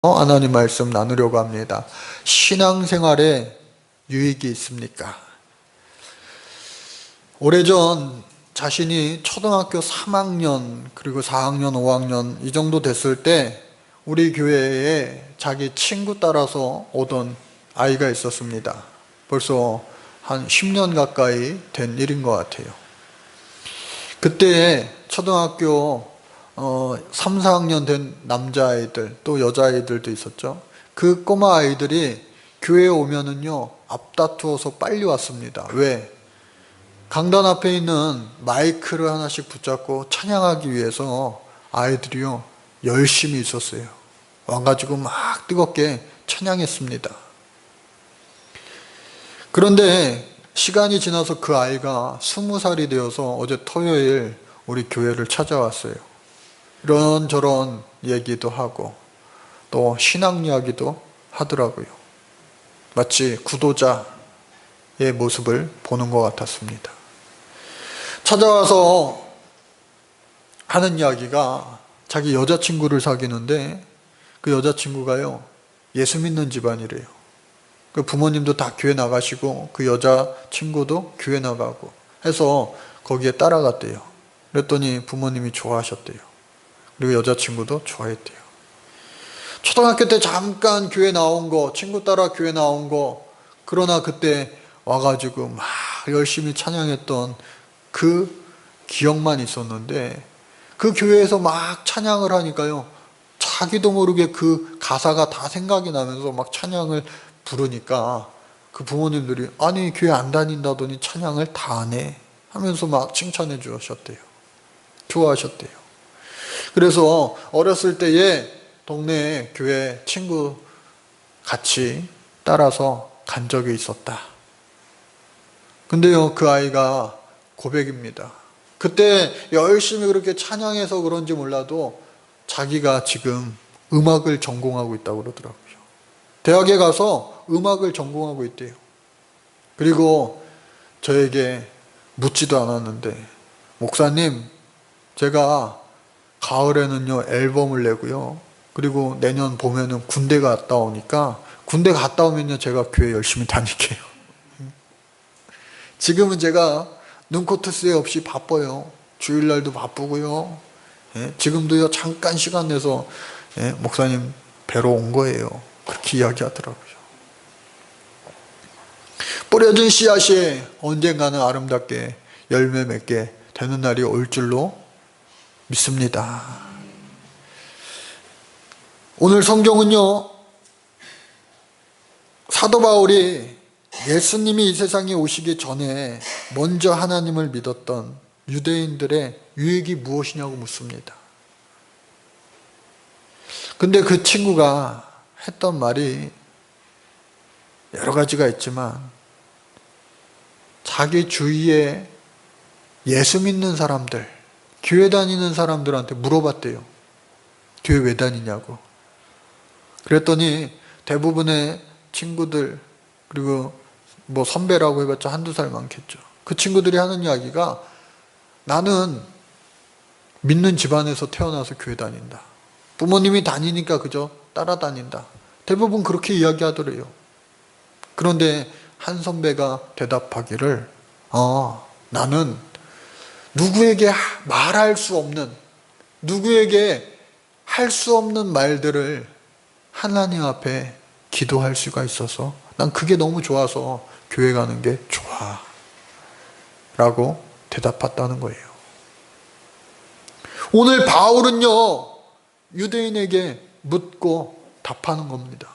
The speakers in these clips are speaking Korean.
하나님 말씀 나누려고 합니다. 신앙생활에 유익이 있습니까? 오래전 자신이 초등학교 3학년 그리고 4학년 5학년 이 정도 됐을 때 우리 교회에 자기 친구 따라서 오던 아이가 있었습니다. 벌써 한 10년 가까이 된 일인 것 같아요. 그때 초등학교 3, 4학년 된 남자아이들 또 여자아이들도 있었죠. 그 꼬마 아이들이 교회에 오면은요 앞다투어서 빨리 왔습니다. 왜? 강단 앞에 있는 마이크를 하나씩 붙잡고 찬양하기 위해서 아이들이요 열심히 있었어요. 와가지고 막 뜨겁게 찬양했습니다. 그런데 시간이 지나서 그 아이가 20살이 되어서 어제 토요일 우리 교회를 찾아왔어요. 이런저런 얘기도 하고 또 신앙 이야기도 하더라고요. 마치 구도자의 모습을 보는 것 같았습니다. 찾아와서 하는 이야기가 자기 여자친구를 사귀는데 그 여자친구가요 예수 믿는 집안이래요. 그 부모님도 다 교회 나가시고 그 여자친구도 교회 나가고 해서 거기에 따라갔대요. 그랬더니 부모님이 좋아하셨대요. 그리고 여자친구도 좋아했대요. 초등학교 때 잠깐 교회 나온 거, 친구 따라 교회 나온 거, 그러나 그때 와가지고 막 열심히 찬양했던 그 기억만 있었는데 그 교회에서 막 찬양을 하니까요 자기도 모르게 그 가사가 다 생각이 나면서 막 찬양을 부르니까 그 부모님들이 아니 교회 안 다닌다더니 찬양을 다 하네 하면서 막 칭찬해 주셨대요. 좋아하셨대요. 그래서 어렸을 때에 동네에 교회 친구 같이 따라서 간 적이 있었다. 근데요 그 아이가 고백입니다. 그때 열심히 그렇게 찬양해서 그런지 몰라도 자기가 지금 음악을 전공하고 있다고 그러더라고요. 대학에 가서 음악을 전공하고 있대요. 그리고 저에게 묻지도 않았는데 목사님 제가 가을에는요 앨범을 내고요 그리고 내년 봄에는 군대 갔다 오니까 군대 갔다 오면요 제가 교회 열심히 다닐게요. 지금은 제가 눈코뜰 새 없이 바빠요. 주일날도 바쁘고요. 지금도요 잠깐 시간 내서 목사님 뵈러 온 거예요. 그렇게 이야기하더라고요. 뿌려진 씨앗이 언젠가는 아름답게 열매 맺게 되는 날이 올 줄로 믿습니다. 오늘 성경은요 사도 바울이 예수님이 이 세상에 오시기 전에 먼저 하나님을 믿었던 유대인들의 유익이 무엇이냐고 묻습니다. 근데 그 친구가 했던 말이 여러 가지가 있지만 자기 주위에 예수 믿는 사람들, 교회 다니는 사람들한테 물어봤대요. 교회 왜 다니냐고. 그랬더니 대부분의 친구들 그리고 뭐 선배라고 해봤자 한두 살 많겠죠. 그 친구들이 하는 이야기가 나는 믿는 집안에서 태어나서 교회 다닌다. 부모님이 다니니까 그저 따라다닌다. 대부분 그렇게 이야기하더래요. 그런데 한 선배가 대답하기를 나는 누구에게 말할 수 없는 누구에게 할 수 없는 말들을 하나님 앞에 기도할 수가 있어서 난 그게 너무 좋아서 교회 가는 게 좋아 라고 대답했다는 거예요. 오늘 바울은요 유대인에게 묻고 답하는 겁니다.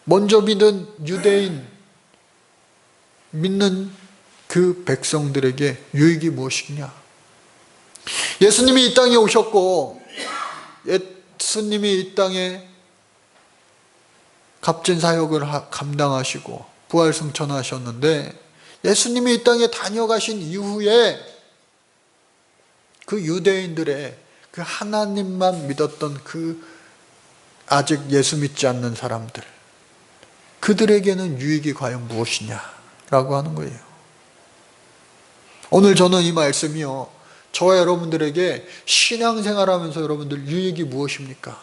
먼저 믿은 유대인 믿는 그 백성들에게 유익이 무엇이냐. 예수님이 이 땅에 오셨고 예수님이 이 땅에 값진 사역을 감당하시고 부활승천하셨는데 예수님이 이 땅에 다녀가신 이후에 그 유대인들의 그 하나님만 믿었던 그 아직 예수 믿지 않는 사람들 그들에게는 유익이 과연 무엇이냐라고 하는 거예요. 오늘 저는 이 말씀이요 저와 여러분들에게 신앙생활하면서 여러분들 유익이 무엇입니까?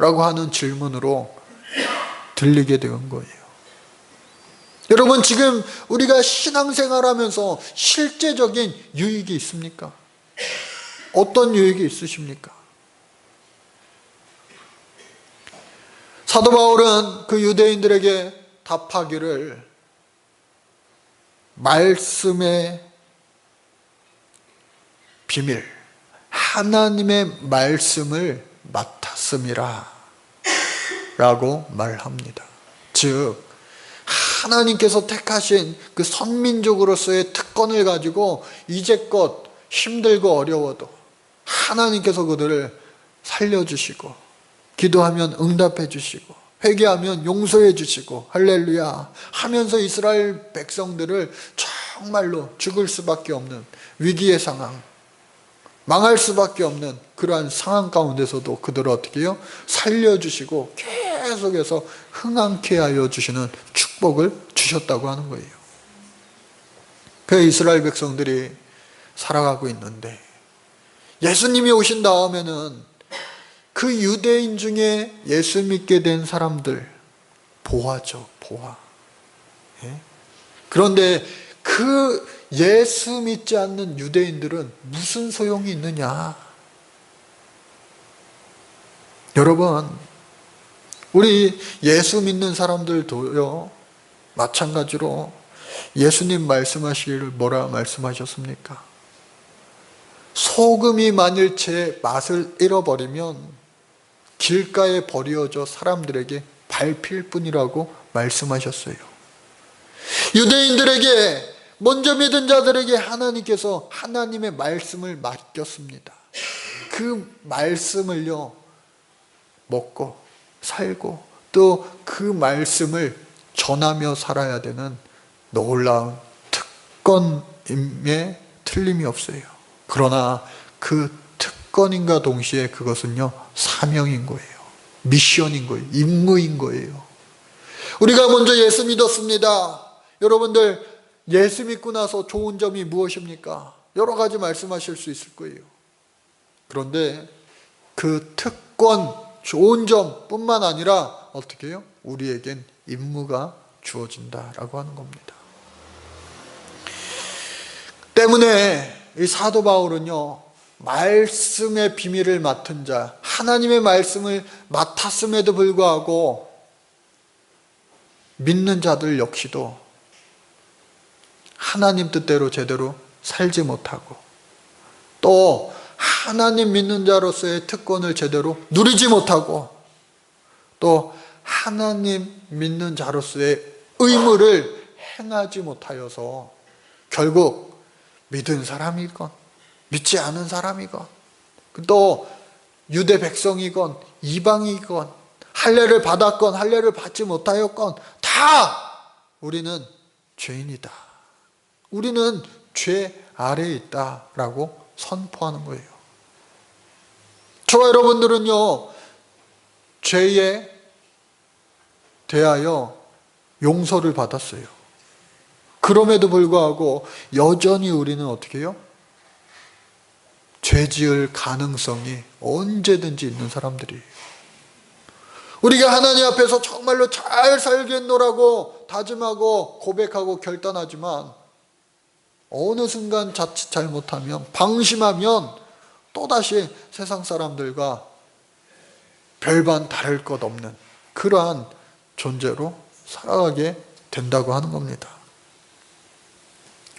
라고 하는 질문으로 들리게 된 거예요. 여러분, 지금 우리가 신앙생활하면서 실제적인 유익이 있습니까? 어떤 유익이 있으십니까? 사도 바울은 그 유대인들에게 답하기를 말씀의 비밀, 하나님의 말씀을 맡았음이라 라고 말합니다. 즉 하나님께서 택하신 그 선민족으로서의 특권을 가지고 이제껏 힘들고 어려워도 하나님께서 그들을 살려주시고, 기도하면 응답해 주시고, 회개하면 용서해 주시고, 할렐루야 하면서 이스라엘 백성들을 정말로 죽을 수밖에 없는 위기의 상황, 망할 수밖에 없는 그러한 상황 가운데서도 그들을 어떻게 해요? 살려주시고 계속해서 흥황케 하여 주시는 축복을 주셨다고 하는 거예요. 그 이스라엘 백성들이 살아가고 있는데, 예수님이 오신 다음에는 그 유대인 중에 예수 믿게 된 사람들 보화죠, 보화. 그런데 그 예수 믿지 않는 유대인들은 무슨 소용이 있느냐? 여러분, 우리 예수 믿는 사람들도요, 마찬가지로 예수님 말씀하시기를 뭐라 말씀하셨습니까? 소금이 만일 제 맛을 잃어버리면 길가에 버려져 사람들에게 밟힐 뿐이라고 말씀하셨어요. 유대인들에게, 먼저 믿은 자들에게 하나님께서 하나님의 말씀을 맡겼습니다. 그 말씀을요, 먹고 살고 또 그 말씀을 전하며 살아야 되는 놀라운 특권임에 틀림이 없어요. 그러나 그 특권인과 동시에 그것은요, 사명인 거예요. 미션인 거예요. 임무인 거예요. 우리가 먼저 예수 믿었습니다. 여러분들 예수 믿고 나서 좋은 점이 무엇입니까? 여러 가지 말씀하실 수 있을 거예요. 그런데 그 특권, 좋은 점뿐만 아니라 어떻게 해요? 우리에겐 임무가 주어진다라고 하는 겁니다. 때문에 이 사도 바울은요, 말씀의 비밀을 맡은 자, 하나님의 말씀을 맡았음에도 불구하고 믿는 자들 역시도 하나님 뜻대로 제대로 살지 못하고, 또 하나님 믿는 자로서의 특권을 제대로 누리지 못하고, 또 하나님 믿는 자로서의 의무를 행하지 못하여서 결국 믿은 사람이건 믿지 않은 사람이건, 또 유대 백성이건 이방이건, 할례를 받았건 할례를 받지 못하였건 다 우리는 죄인이다, 우리는 죄 아래에 있다라고 선포하는 거예요. 저와 여러분들은요, 죄에 대하여 용서를 받았어요. 그럼에도 불구하고 여전히 우리는 어떻게 해요? 죄 지을 가능성이 언제든지 있는 사람들이에요. 우리가 하나님 앞에서 정말로 잘 살겠노라고 다짐하고 고백하고 결단하지만 어느 순간 자칫 잘못하면, 방심하면 또다시 세상 사람들과 별반 다를 것 없는 그러한 존재로 살아가게 된다고 하는 겁니다.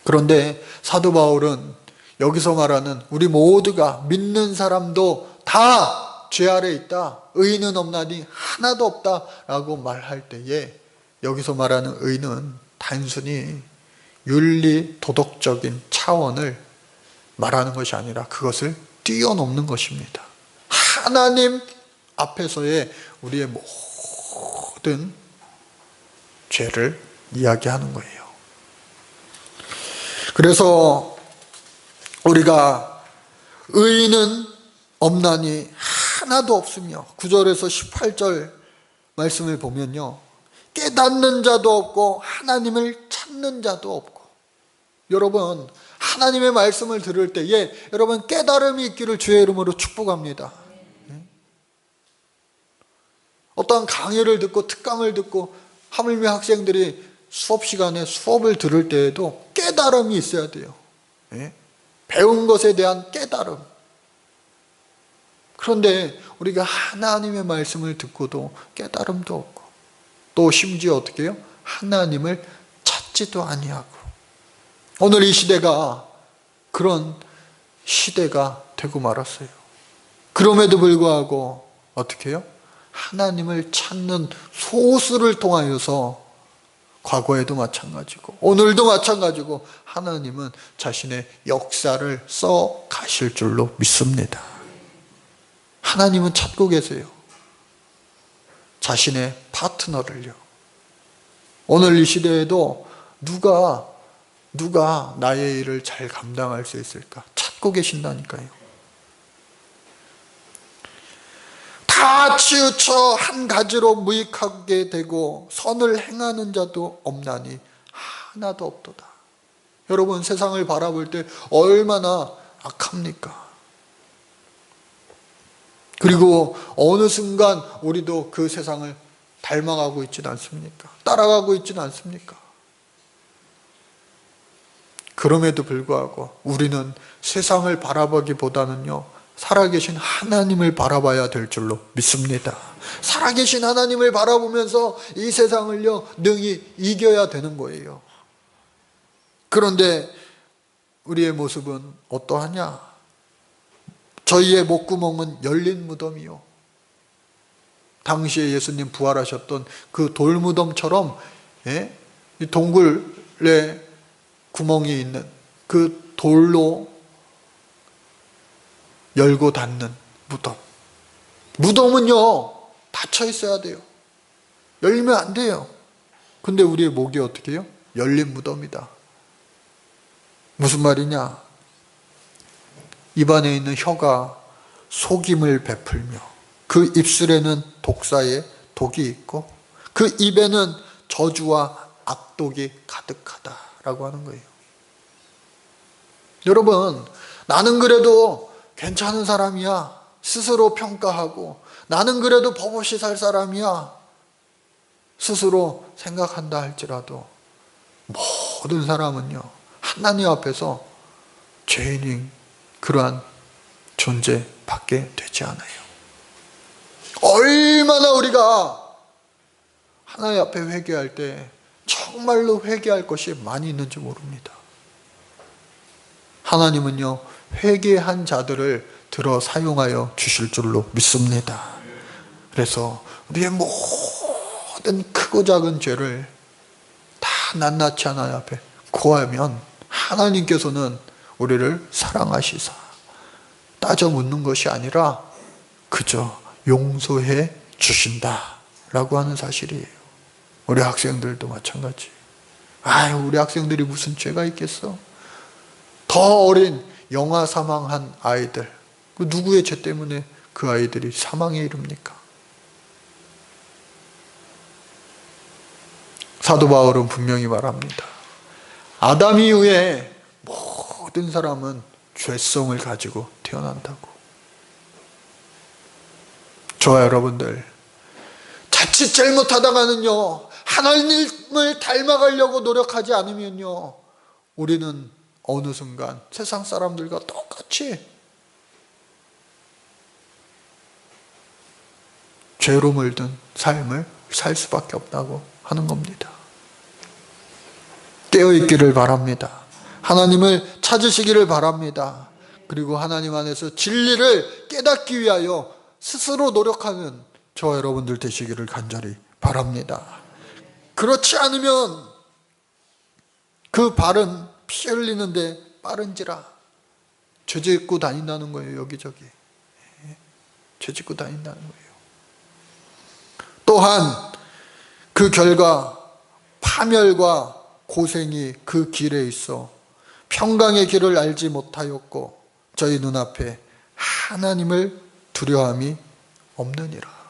그런데 사도 바울은 여기서 말하는 우리 모두가, 믿는 사람도 다 죄 아래 있다, 의인은 없나니 하나도 없다라고 말할 때에, 여기서 말하는 의는 단순히 윤리 도덕적인 차원을 말하는 것이 아니라 그것을 뛰어넘는 것입니다. 하나님 앞에서의 우리의 모든 죄를 이야기하는 거예요. 그래서 우리가 의인은 없나니 하나도 없으며, 9절에서 18절 말씀을 보면요, 깨닫는 자도 없고 하나님을 찾는 자도 없고. 여러분, 하나님의 말씀을 들을 때에 여러분 깨달음이 있기를 주의 이름으로 축복합니다. 어떠한 강의를 듣고 특강을 듣고 하물며 학생들이 수업 시간에 수업을 들을 때에도 깨달음이 있어야 돼요. 예? 배운 것에 대한 깨달음. 그런데 우리가 하나님의 말씀을 듣고도 깨달음도 없고, 또 심지어 어떻게 해요? 하나님을 찾지도 아니하고. 오늘 이 시대가 그런 시대가 되고 말았어요. 그럼에도 불구하고 어떻게 해요? 하나님을 찾는 소수를 통하여서 과거에도 마찬가지고 오늘도 마찬가지고 하나님은 자신의 역사를 써 가실 줄로 믿습니다. 하나님은 찾고 계세요. 자신의 파트너를요. 오늘 이 시대에도 누가 나의 일을 잘 감당할 수 있을까 찾고 계신다니까요. 다 치우쳐 한 가지로 무익하게 되고 선을 행하는 자도 없나니 하나도 없도다. 여러분, 세상을 바라볼 때 얼마나 악합니까? 그리고 어느 순간 우리도 그 세상을 닮아가고 있지는 않습니까? 따라가고 있지는 않습니까? 그럼에도 불구하고 우리는 세상을 바라보기보다는요, 살아계신 하나님을 바라봐야 될 줄로 믿습니다. 살아계신 하나님을 바라보면서 이 세상을요, 능히 이겨야 되는 거예요. 그런데 우리의 모습은 어떠하냐? 저희의 목구멍은 열린 무덤이요. 당시에 예수님 부활하셨던 그 돌무덤처럼, 예? 이 동굴에 구멍이 있는 그 돌로 열고 닫는 무덤. 무덤은요, 닫혀 있어야 돼요. 열리면 안 돼요. 근데 우리의 목이 어떻게 해요? 열린 무덤이다. 무슨 말이냐? 입안에 있는 혀가 속임을 베풀며 그 입술에는 독사의 독이 있고 그 입에는 저주와 악독이 가득하다라고 하는 거예요. 여러분, 나는 그래도 괜찮은 사람이야 스스로 평가하고, 나는 그래도 버릇이 살 사람이야 스스로 생각한다 할지라도 모든 사람은요, 하나님 앞에서 죄인인 그러한 존재밖에 되지 않아요. 얼마나 우리가 하나님 앞에 회개할 때 정말로 회개할 것이 많이 있는지 모릅니다. 하나님은요, 회개한 자들을 들어 사용하여 주실 줄로 믿습니다. 그래서 우리의 모든 크고 작은 죄를 다 낱낱이 하나님 앞에 고하면 하나님께서는 우리를 사랑하시사 따져 묻는 것이 아니라 그저 용서해 주신다라고 하는 사실이에요. 우리 학생들도 마찬가지. 우리 학생들이 무슨 죄가 있겠어? 더 어린 영아 사망한 아이들, 그 누구의 죄 때문에 그 아이들이 사망에 이릅니까? 사도 바울은 분명히 말합니다. 아담 이후에 모든 사람은 죄성을 가지고 태어난다고. 저와 여러분들, 자칫 잘못하다가는요, 하나님을 닮아가려고 노력하지 않으면요, 우리는 어느 순간 세상 사람들과 똑같이 죄로 물든 삶을 살 수밖에 없다고 하는 겁니다. 깨어있기를 바랍니다. 하나님을 찾으시기를 바랍니다. 그리고 하나님 안에서 진리를 깨닫기 위하여 스스로 노력하는 저와 여러분들 되시기를 간절히 바랍니다. 그렇지 않으면 그 발은 피 흘리는데 빠른지라 죄 짓고 다닌다는 거예요. 여기저기 죄 짓고 다닌다는 거예요. 또한 그 결과 파멸과 고생이 그 길에 있어 평강의 길을 알지 못하였고 저희 눈앞에 하나님을 두려움이 없느니라.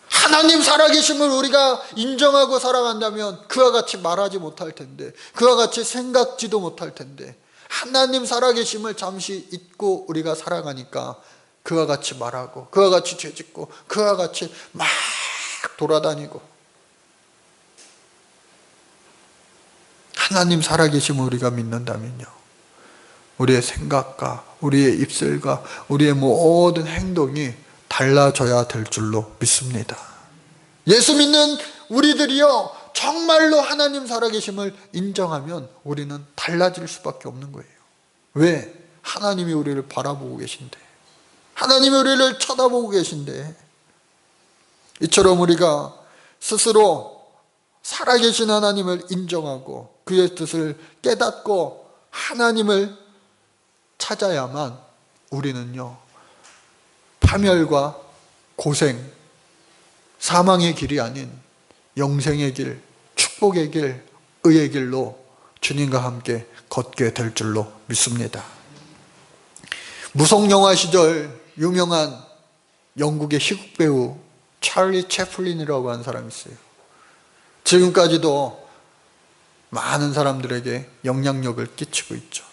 하나님 살아계심을 우리가 인정하고 살아간다면 그와 같이 말하지 못할 텐데, 그와 같이 생각지도 못할 텐데, 하나님 살아계심을 잠시 잊고 우리가 살아가니까 그와 같이 말하고 그와 같이 죄짓고 그와 같이 막 돌아다니고, 하나님 살아계심을 우리가 믿는다면요, 우리의 생각과 우리의 입술과 우리의 모든 행동이 달라져야 될 줄로 믿습니다. 예수 믿는 우리들이요, 정말로 하나님 살아계심을 인정하면 우리는 달라질 수밖에 없는 거예요. 왜? 하나님이 우리를 바라보고 계신데, 하나님이 우리를 쳐다보고 계신데. 이처럼 우리가 스스로 살아계신 하나님을 인정하고 그의 뜻을 깨닫고 하나님을 찾아야만 우리는요, 파멸과 고생, 사망의 길이 아닌 영생의 길, 축복의 길, 의의 길로 주님과 함께 걷게 될 줄로 믿습니다. 무성영화 시절 유명한 영국의 희극 배우 찰리 채플린이라고 하는 사람이 있어요. 지금까지도 많은 사람들에게 영향력을 끼치고 있죠.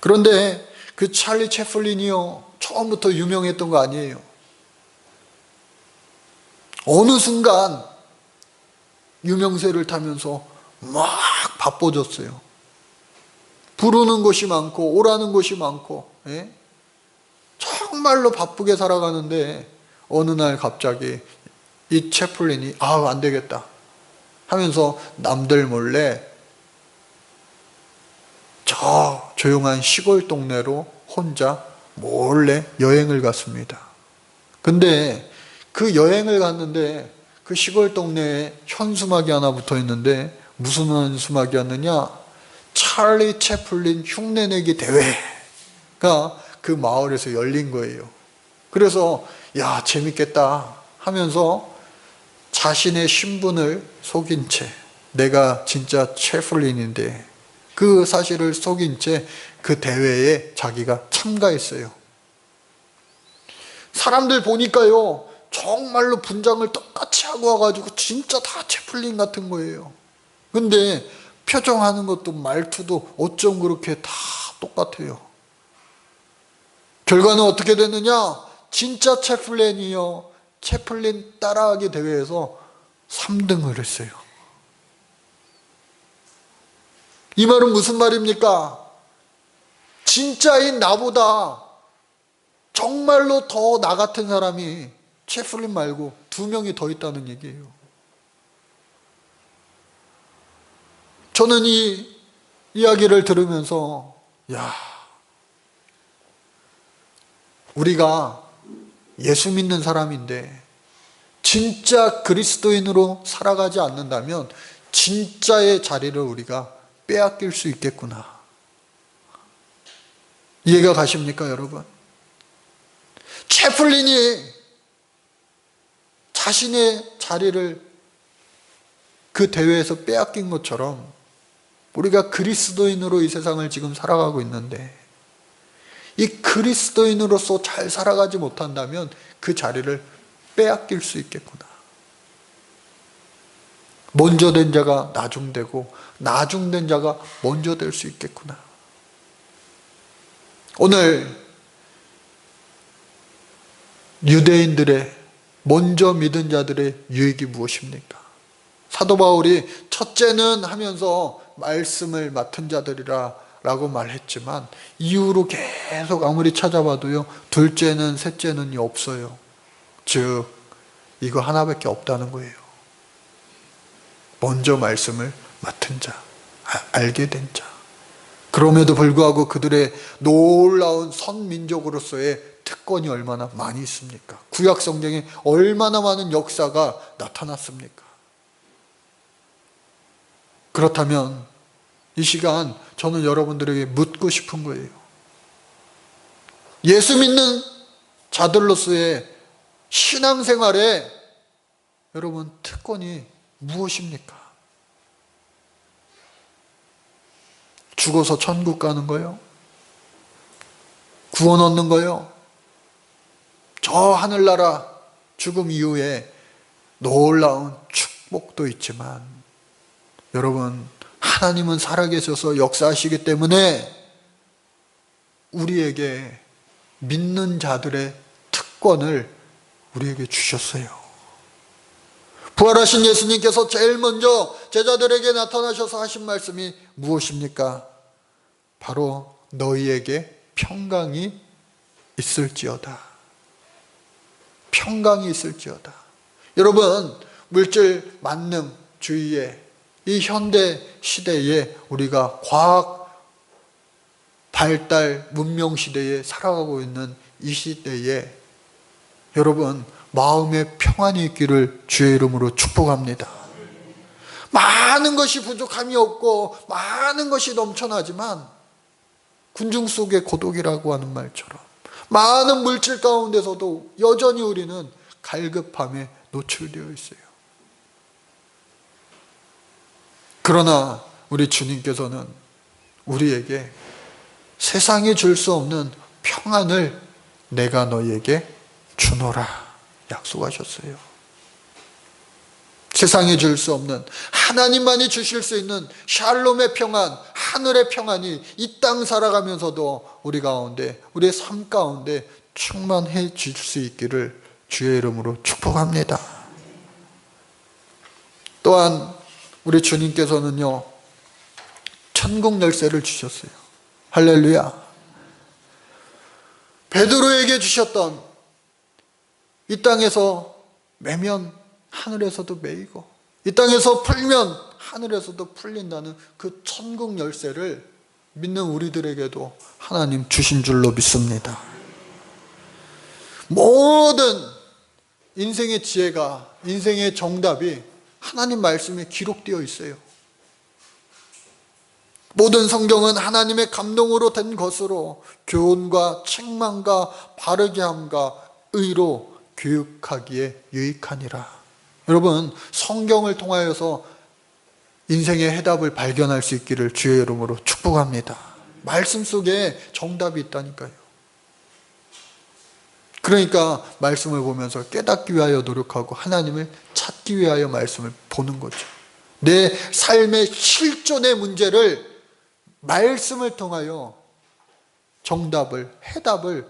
그런데 그 찰리 채플린이요, 처음부터 유명했던 거 아니에요. 어느 순간 유명세를 타면서 막 바빠졌어요. 부르는 곳이 많고 오라는 곳이 많고, 예? 정말로 바쁘게 살아가는데 어느 날 갑자기 이 채플린이 안 되겠다 하면서 남들 몰래 저 조용한 시골 동네로 혼자 몰래 여행을 갔습니다. 근데 그 여행을 갔는데 그 시골 동네에 현수막이 하나 붙어 있는데 무슨 현수막이었느냐? 찰리 채플린 흉내내기 대회가 그 마을에서 열린 거예요. 그래서 야, 재밌겠다 하면서 자신의 신분을 속인 채, 내가 진짜 채플린인데 그 사실을 속인 채 그 대회에 자기가 참가했어요. 사람들 보니까요, 정말로 분장을 똑같이 하고 와가지고 진짜 다 채플린 같은 거예요. 근데 표정하는 것도 말투도 어쩜 그렇게 다 똑같아요. 결과는 어떻게 됐느냐? 진짜 채플린이요, 채플린 따라하기 대회에서 3등을 했어요. 이 말은 무슨 말입니까? 진짜인 나보다 정말로 더 나 같은 사람이 채플린 말고 2명이 더 있다는 얘기예요. 저는 이 이야기를 들으면서 우리가 예수 믿는 사람인데 진짜 그리스도인으로 살아가지 않는다면 진짜의 자리를 우리가 빼앗길 수 있겠구나. 이해가 가십니까, 여러분? 채플린이 자신의 자리를 그 대회에서 빼앗긴 것처럼 우리가 그리스도인으로 이 세상을 지금 살아가고 있는데 이 그리스도인으로서 잘 살아가지 못한다면 그 자리를 빼앗길 수 있겠구나. 먼저 된 자가 나중되고 나중된 자가 먼저 될 수 있겠구나. 오늘 유대인들의 먼저 믿은 자들의 유익이 무엇입니까? 사도 바울이 첫째는 하면서 말씀을 맡은 자들이라 라고 말했지만 이후로 계속 아무리 찾아봐도요, 둘째는 셋째는 없어요. 즉 이거 하나밖에 없다는 거예요. 먼저 말씀을 맡은 자, 알게 된 자. 그럼에도 불구하고 그들의 놀라운 선민족으로서의 특권이 얼마나 많이 있습니까? 구약 성경에 얼마나 많은 역사가 나타났습니까? 그렇다면 이 시간 저는 여러분들에게 묻고 싶은 거예요. 예수 믿는 자들로서의 신앙생활에 여러분 특권이 무엇입니까? 죽어서 천국 가는 거요? 구원 얻는 거요? 저 하늘나라 죽음 이후에 놀라운 축복도 있지만 여러분, 하나님은 살아계셔서 역사하시기 때문에 우리에게 믿는 자들의 특권을 우리에게 주셨어요. 부활하신 예수님께서 제일 먼저 제자들에게 나타나셔서 하신 말씀이 무엇입니까? 바로 너희에게 평강이 있을지어다. 평강이 있을지어다. 여러분, 물질 만능주의의 이 현대 시대에 우리가 과학 발달 문명 시대에 살아가고 있는 이 시대에 여러분, 마음의 평안이 있기를 주의 이름으로 축복합니다. 많은 것이 부족함이 없고 많은 것이 넘쳐나지만 군중 속의 고독이라고 하는 말처럼 많은 물질 가운데서도 여전히 우리는 갈급함에 노출되어 있어요. 그러나 우리 주님께서는 우리에게 세상이 줄 수 없는 평안을 내가 너희에게 주노라 약속하셨어요. 세상이 줄 수 없는, 하나님만이 주실 수 있는 샬롬의 평안, 하늘의 평안이 이 땅 살아가면서도 우리 가운데, 우리의 삶 가운데 충만해 질 수 있기를 주의 이름으로 축복합니다. 또한 우리 주님께서는요, 천국 열쇠를 주셨어요. 할렐루야. 베드로에게 주셨던 이 땅에서 매면 하늘에서도 매이고 이 땅에서 풀면 하늘에서도 풀린다는 그 천국 열쇠를 믿는 우리들에게도 하나님 주신 줄로 믿습니다. 모든 인생의 지혜가, 인생의 정답이 하나님 말씀에 기록되어 있어요. 모든 성경은 하나님의 감동으로 된 것으로 교훈과 책망과 바르게 함과 의로 교육하기에 유익하니라. 여러분, 성경을 통하여서 인생의 해답을 발견할 수 있기를 주의 이름으로 축복합니다. 말씀 속에 정답이 있다니까요. 그러니까 말씀을 보면서 깨닫기 위하여 노력하고 하나님을 찾기 위하여 말씀을 보는 거죠. 내 삶의 실존의 문제를 말씀을 통하여 정답을, 해답을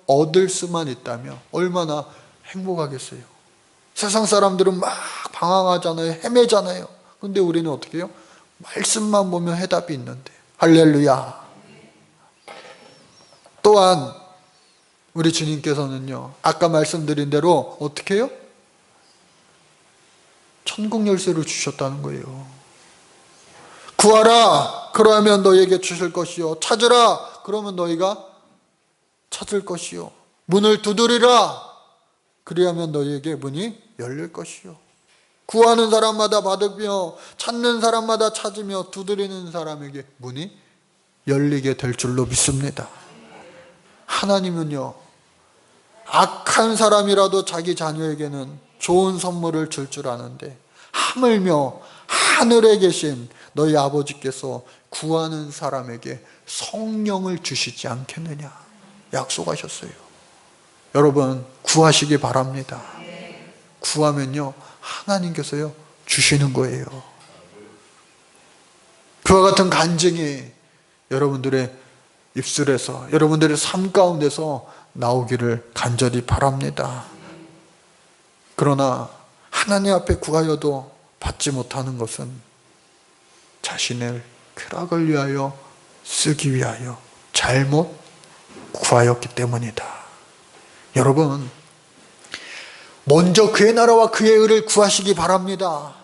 얻을 수만 있다면 얼마나 행복하겠어요. 세상 사람들은 막 방황하잖아요. 헤매잖아요. 근데 우리는 어떻게 해요? 말씀만 보면 해답이 있는데. 할렐루야. 또한 우리 주님께서는요, 아까 말씀드린 대로 어떻게 해요? 천국 열쇠를 주셨다는 거예요. 구하라, 그러면 너희에게 주실 것이요. 찾으라, 그러면 너희가 찾을 것이요. 문을 두드리라, 그리하면 너희에게 문이 열릴 것이요. 구하는 사람마다 받으며 찾는 사람마다 찾으며 두드리는 사람에게 문이 열리게 될 줄로 믿습니다. 하나님은요, 악한 사람이라도 자기 자녀에게는 좋은 선물을 줄 줄 아는데 하물며 하늘에 계신 너희 아버지께서 구하는 사람에게 성령을 주시지 않겠느냐 약속하셨어요. 여러분, 구하시기 바랍니다. 구하면요, 하나님께서요 주시는 거예요. 그와 같은 간증이 여러분들의 입술에서, 여러분들의 삶 가운데서 나오기를 간절히 바랍니다. 그러나 하나님 앞에 구하여도 받지 못하는 것은 자신의 쾌락을 위하여 쓰기 위하여 잘못 구하였기 때문이다. 여러분, 먼저 그의 나라와 그의 의를 구하시기 바랍니다.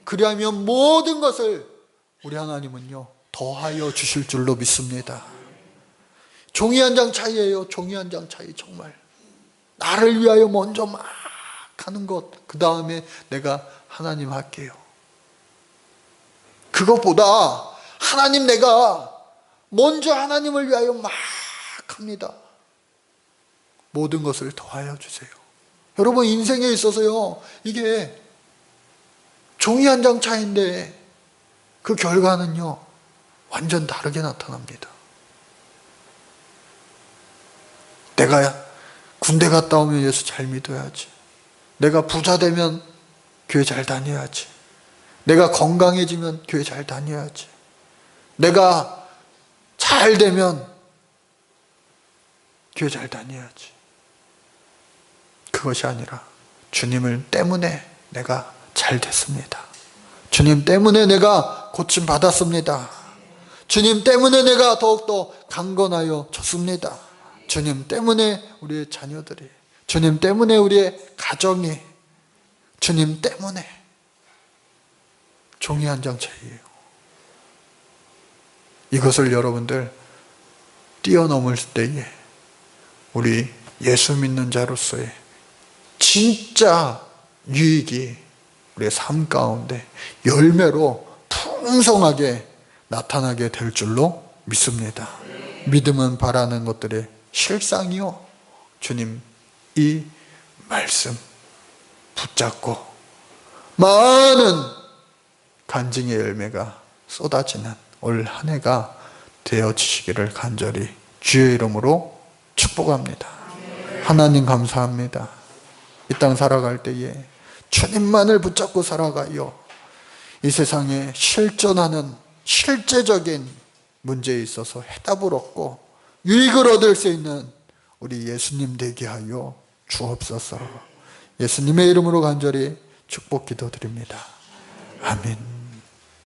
그리하면 모든 것을 우리 하나님은요 더하여 주실 줄로 믿습니다. 종이 한 장 차이예요. 종이 한 장 차이. 정말 나를 위하여 먼저 막 하는 것, 그 다음에 내가 하나님 할게요. 그것보다 하나님, 내가 먼저 하나님을 위하여 막 합니다. 모든 것을 더하여 주세요. 여러분, 인생에 있어서요, 이게 종이 한 장 차이인데 그 결과는요 완전 다르게 나타납니다. 내가 군대 갔다 오면 예수 잘 믿어야지. 내가 부자 되면 교회 잘 다녀야지. 내가 건강해지면 교회 잘 다녀야지. 내가 잘 되면 교회 잘 다녀야지. 그것이 아니라 주님을 때문에 내가 잘 됐습니다. 주님 때문에 내가 고침 받았습니다. 주님 때문에 내가 더욱더 강건하여 졌습니다. 주님 때문에 우리의 자녀들이, 주님 때문에 우리의 가정이, 주님 때문에. 종이 한 장 차이예요. 이것을 여러분들 뛰어넘을 때에 우리 예수 믿는 자로서의 진짜 유익이 우리의 삶 가운데 열매로 풍성하게 나타나게 될 줄로 믿습니다. 믿음은 바라는 것들의 실상이요, 주님 이 말씀 붙잡고 많은 간증의 열매가 쏟아지는 올 한 해가 되어지시기를 간절히 주의 이름으로 축복합니다. 하나님 감사합니다. 이 땅 살아갈 때에 주님만을 붙잡고 살아가요, 이 세상에 실존하는 실제적인 문제에 있어서 해답을 얻고 유익을 얻을 수 있는 우리 예수님 되게 하여 주옵소서. 예수님의 이름으로 간절히 축복 기도드립니다. 아멘.